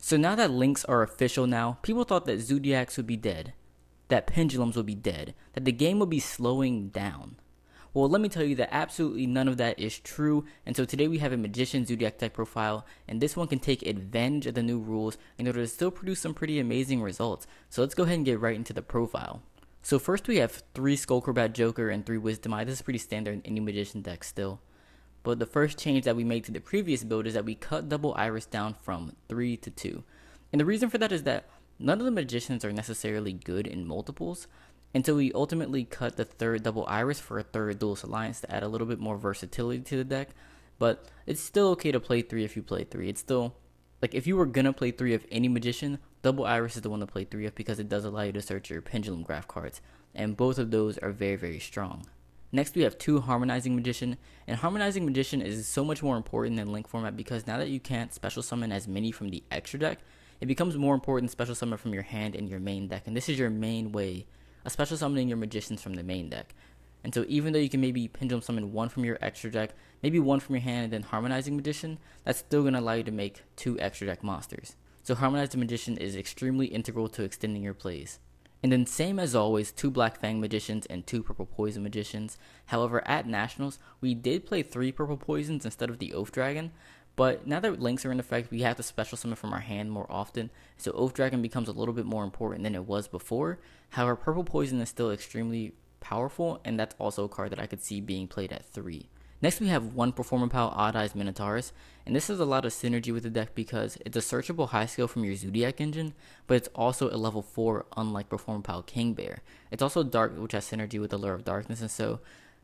So now that links are official now, people thought that Zoodiacs would be dead, that pendulums would be dead, that the game would be slowing down. Well, let me tell you that absolutely none of that is true, and so today we have a Magician Zodiac Deck Profile, and this one can take advantage of the new rules in order to still produce some pretty amazing results. So let's go ahead and get right into the profile. So first we have 3 Skullcrobat Joker and 3 Wisdom Eye. This is pretty standard in any Magician deck still. But the first change that we made to the previous build is that we cut Double Iris down from 3 to 2. And the reason for that is that none of the Magicians are necessarily good in multiples, and so we ultimately cut the 3rd Double Iris for a 3rd Duelist Alliance to add a little bit more versatility to the deck. But it's still okay to play 3 if you play 3. It's still, like, if you were gonna play 3 of any Magician, Double Iris is the one to play 3 of because it does allow you to search your Pendulum Graph cards, and both of those are very, very strong. Next we have 2 Harmonizing Magician, and Harmonizing Magician is so much more important than Link format because now that you can't special summon as many from the extra deck, it becomes more important to special summon from your hand and your main deck, and this is your main way of special summoning your Magicians from the main deck. And so even though you can maybe pendulum summon 1 from your extra deck, maybe 1 from your hand and then Harmonizing Magician, that's still going to allow you to make 2 extra deck monsters. So Harmonizing Magician is extremely integral to extending your plays. And then same as always, 2 Black Fang Magicians and 2 Purple Poison Magicians. However, at Nationals, we did play 3 Purple Poisons instead of the Oath Dragon, but now that links are in effect, we have to special summon from our hand more often, so Oath Dragon becomes a little bit more important than it was before. However, Purple Poison is still extremely powerful, and that's also a card that I could see being played at 3. Next we have 1 Performapal Odd Eyes Minotaurus, and this has a lot of synergy with the deck because it's a searchable high scale from your Zodiac engine, but it's also a level 4 unlike Performapal King Bear. It's also dark, which has synergy with the Lure of Darkness, and so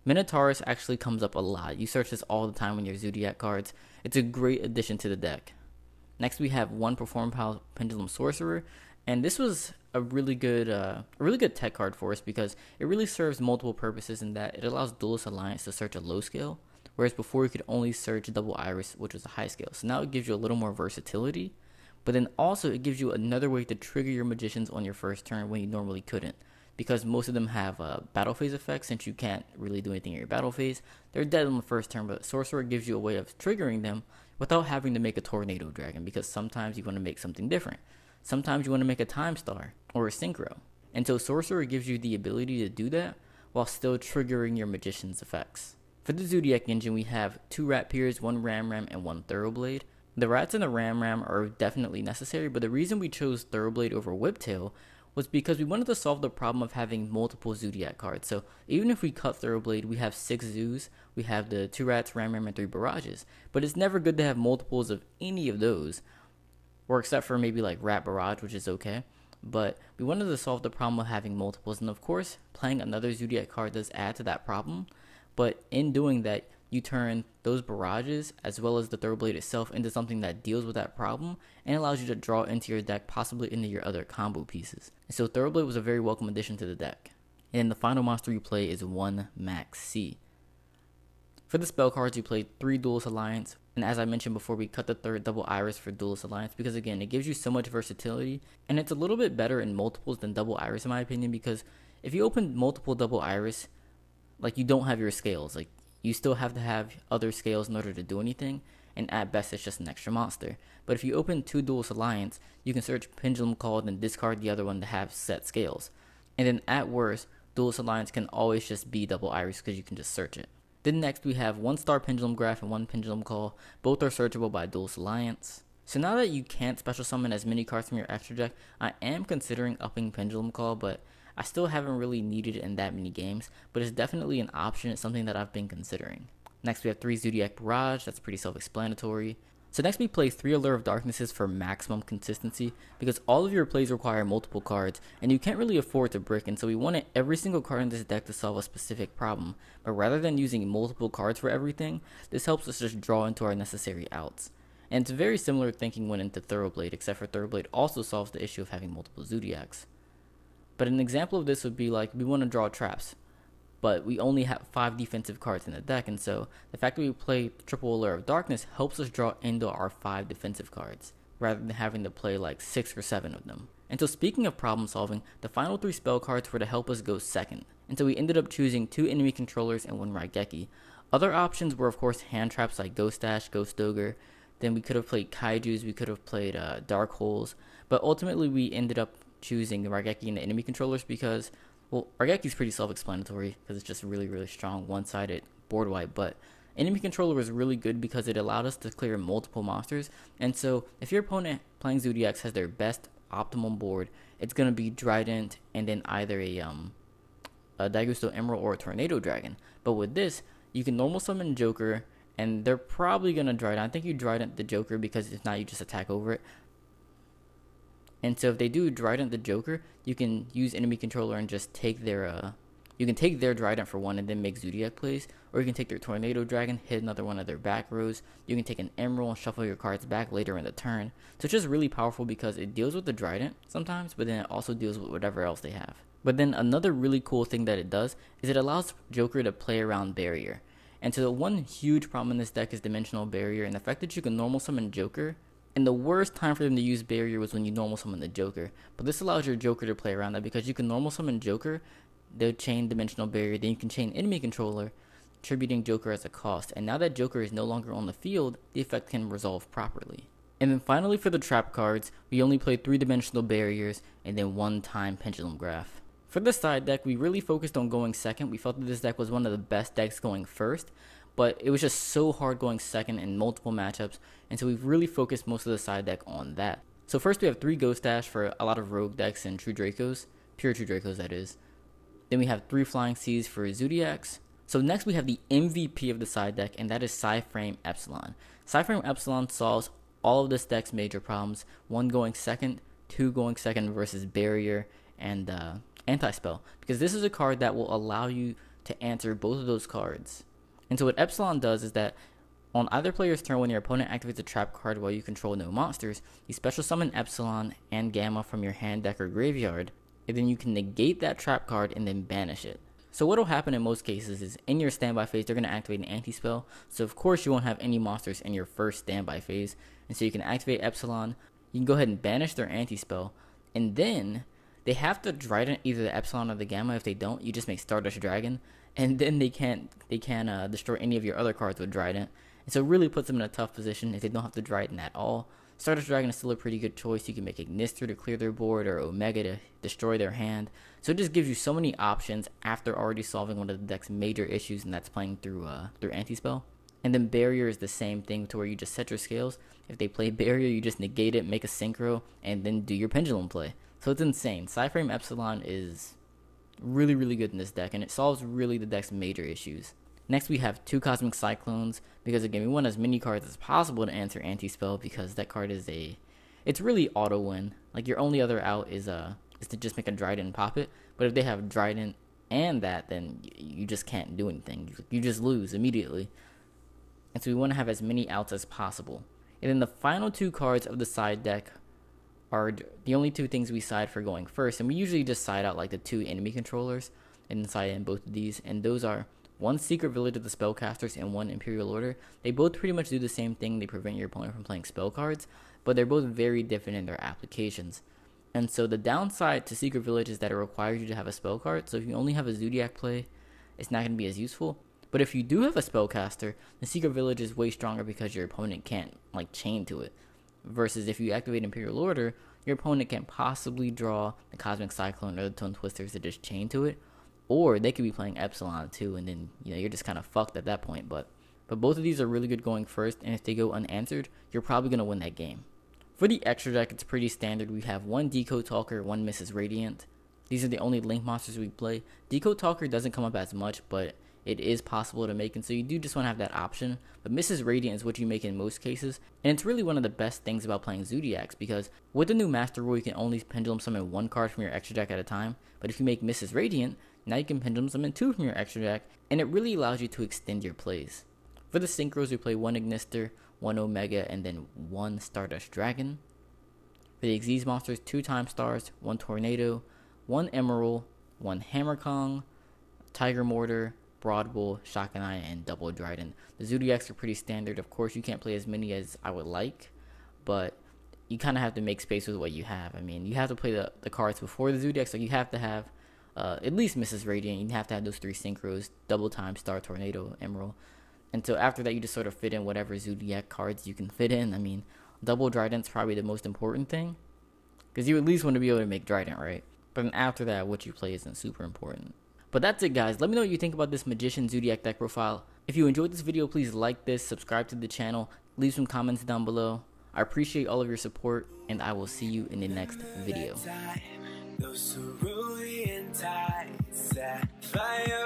Minotaurus actually comes up a lot. You search this all the time on your Zodiac cards. It's a great addition to the deck. Next we have 1 Performapal Pendulum Sorcerer, and this was a really good tech card for us because it really serves multiple purposes in that it allows Duelist Alliance to search a low scale, whereas before you could only search Double Iris, which was a high scale. So now it gives you a little more versatility, but then also it gives you another way to trigger your Magicians on your first turn when you normally couldn't, because most of them have battle phase effects. Since you can't really do anything in your battle phase, they're dead on the first turn, but Sorcerer gives you a way of triggering them without having to make a Tornado Dragon, because sometimes you want to make something different. Sometimes you want to make a Time Star or a Synchro, and so Sorcerer gives you the ability to do that while still triggering your Magician's effects. For the Zodiac engine, we have 2 Rat Peers, 1 Ram Ram, and 1 Thoroughblade. The Rats and the Ram Ram are definitely necessary, but the reason we chose Thoroughblade over Whiptail was because we wanted to solve the problem of having multiple Zodiac cards. So even if we cut Thoroughblade, we have 6 Zoos, we have the 2 Rats, Ram Ram, and 3 Barrages, but it's never good to have multiples of any of those, or except for maybe like Rat Barrage, which is okay. But we wanted to solve the problem of having multiples, and of course, playing another Zodiac card does add to that problem, but in doing that, you turn those barrages as well as the Thoroughblade itself into something that deals with that problem and allows you to draw into your deck, possibly into your other combo pieces. And so Thoroughblade was a very welcome addition to the deck. And the final monster you play is 1 Max C. For the spell cards, you play 3 Duelist Alliance, and as I mentioned before, we cut the 3rd Double Iris for Duelist Alliance because again, it gives you so much versatility, and it's a little bit better in multiples than Double Iris in my opinion, because if you open multiple Double Iris, like, you don't have your scales. Like, you still have to have other scales in order to do anything, and at best it's just an extra monster. But if you open 2 Duelist Alliance, you can search Pendulum Call and then discard the other one to have set scales. And then at worst, Duelist Alliance can always just be Double Iris because you can just search it. Then next we have 1 Star Pendulum Graph and 1 Pendulum Call. Both are searchable by Duelist Alliance. So now that you can't special summon as many cards from your extra deck, I am considering upping Pendulum Call, but I still haven't really needed it in that many games, but it's definitely an option. It's something that I've been considering. Next we have 3 Zodiac Barrage. That's pretty self-explanatory. So next we play 3 Allure of Darknesses for maximum consistency, because all of your plays require multiple cards, and you can't really afford to brick, and so we wanted every single card in this deck to solve a specific problem. But rather than using multiple cards for everything, this helps us just draw into our necessary outs. And it's very similar thinking went into Thoroughblade, except for Thoroughblade also solves the issue of having multiple Zodiacs. But an example of this would be like, we want to draw traps, but we only have 5 defensive cards in the deck, and so the fact that we play triple Allure of Darkness helps us draw into our 5 defensive cards, rather than having to play like 6 or 7 of them. And so speaking of problem solving, the final 3 spell cards were to help us go second, and so we ended up choosing 2 enemy controllers and 1 Raigeki. Other options were of course hand traps like Ghost Dash, Ghost Ogre, Then we could have played Kaijus, we could have played Dark Holes, but ultimately we ended up choosing the Raigeki and the enemy controllers because, well, Raigeki is pretty self-explanatory because it's just really, really strong, one-sided board wipe, but enemy controller was really good because it allowed us to clear multiple monsters. And so if your opponent playing Zoodiacs has their best optimum board, it's going to be Trident and then either a Daigusto Emerald or a Tornado Dragon. But with this, you can normal summon Joker, and they're probably going to Trident. I think you Trident the Joker because if not, you just attack over it. And so if they do Trident the Joker, you can use enemy controller and just take their you can take their Trident for one and then make Zoodiac plays, or you can take their Tornado Dragon, hit another one of their back rows. You can take an Emerald and shuffle your cards back later in the turn. So it's just really powerful because it deals with the Trident sometimes, but then it also deals with whatever else they have. But then another really cool thing that it does is it allows Joker to play around Barrier. And so the one huge problem in this deck is Dimensional Barrier, and the fact that you can normal summon Joker, and the worst time for them to use Barrier was when you normal summon the Joker. But this allows your Joker to play around that because you can normal summon Joker, they'll chain Dimensional Barrier, then you can chain Enemy Controller, attributing Joker as a cost. And now that Joker is no longer on the field, the effect can resolve properly. And then finally for the trap cards, we only played 3-dimensional barriers and then 1-time Pendulum Graph. For the side deck, we really focused on going second. We felt that this deck was one of the best decks going first, but it was just so hard going second in multiple matchups, and so we've really focused most of the side deck on that. So first we have 3 Ghost Dash for a lot of Rogue decks and True Dracos, pure True Dracos that is. Then we have 3 Flying Seas for Zodiacs. So next we have the MVP of the side deck, and that is Psyframe Epsilon. Psyframe Epsilon solves all of this deck's major problems. 1 going second, 2 going second versus Barrier, and Anti-Spell. Because this is a card that will allow you to answer both of those cards. And so what Epsilon does is that on either player's turn, when your opponent activates a trap card while you control no monsters, you special summon Epsilon and Gamma from your hand, deck, or graveyard, and then you can negate that trap card and then banish it. So what will happen in most cases is in your standby phase, they're going to activate an anti-spell. So of course you won't have any monsters in your first standby phase. And so you can activate Epsilon, you can go ahead and banish their anti-spell, and then they have to Trident either the Epsilon or the Gamma. If they don't, you just make Stardust Dragon, and then they can't destroy any of your other cards with Trident. And so it really puts them in a tough position if they don't have to Trident at all. Stardust Dragon is still a pretty good choice. You can make Ignister to clear their board or Omega to destroy their hand. So it just gives you so many options after already solving one of the deck's major issues, and that's playing through Anti-Spell. And then Barrier is the same thing, to where you just set your scales. If they play Barrier, you just negate it, make a Synchro, and then do your Pendulum play. So it's insane. Psyframe Epsilon is really, really good in this deck, and it solves really the deck's major issues. Next we have 2 Cosmic Cyclones, because again, we want as many cards as possible to answer Anti-Spell, because that card is it's really auto win. Like, your only other out is to just make a Trident and pop it, but if they have Trident and that, then you just can't do anything. You just lose immediately. And so we want to have as many outs as possible. And then the final 2 cards of the side deck are the only 2 things we side for going first, and we usually just side out like the 2 enemy controllers and side in both of these, and those are 1 Secret Village of the Spellcasters and 1 Imperial Order. They both pretty much do the same thing. They prevent your opponent from playing spell cards, but they're both very different in their applications. And so the downside to Secret Village is that it requires you to have a spell card, so if you only have a Zodiac play, it's not going to be as useful. But if you do have a Spellcaster, the Secret Village is way stronger because your opponent can't like chain to it. Versus if you activate Imperial Order, your opponent can possibly draw the Cosmic Cyclone or the Tone Twisters to just chain to it. Or they could be playing Epsilon too, and then you're just kind of fucked at that point. But both of these are really good going first, and if they go unanswered, you're probably going to win that game. For the extra deck, it's pretty standard. We have 1 Decode Talker, 1 Mrs. Radiant. These are the only Link monsters we play. Decode Talker doesn't come up as much, but it is possible to make, and so you do just want to have that option. But Mrs. Radiant is what you make in most cases, and it's really one of the best things about playing Zodiacs, because with the new Master Rule, you can only Pendulum Summon 1 card from your extra deck at a time. But if you make Mrs. Radiant, now you can Pendulum Summon 2 from your extra deck, and it really allows you to extend your plays. For the Synchros, we play 1 Ignister, 1 Omega, and then 1 Stardust Dragon. For the Xyz monsters, 2 Time Stars, 1 Tornado, 1 Emerald, 1 Hammer Kong, Tiger Mortar, Broad Bull, Shakanai, and Double Trident. The Zodiacs are pretty standard. Of course, you can't play as many as I would like, but you kind of have to make space with what you have. I mean, you have to play the cards before the Zodiacs, so you have to have at least Mrs. Radiant. You have to have those 3 Synchros, Double Time Star, Tornado, Emerald. And so after that, you just sort of fit in whatever Zodiac cards you can fit in. I mean, double Trident's probably the most important thing, because you at least want to be able to make Trident, right? But then after that, what you play isn't super important. But that's it, guys. Let me know what you think about this Magician Zodiac deck profile. If you enjoyed this video, please like this, subscribe to the channel, leave some comments down below. I appreciate all of your support, and I will see you in the next video. Those cerulean tides that fire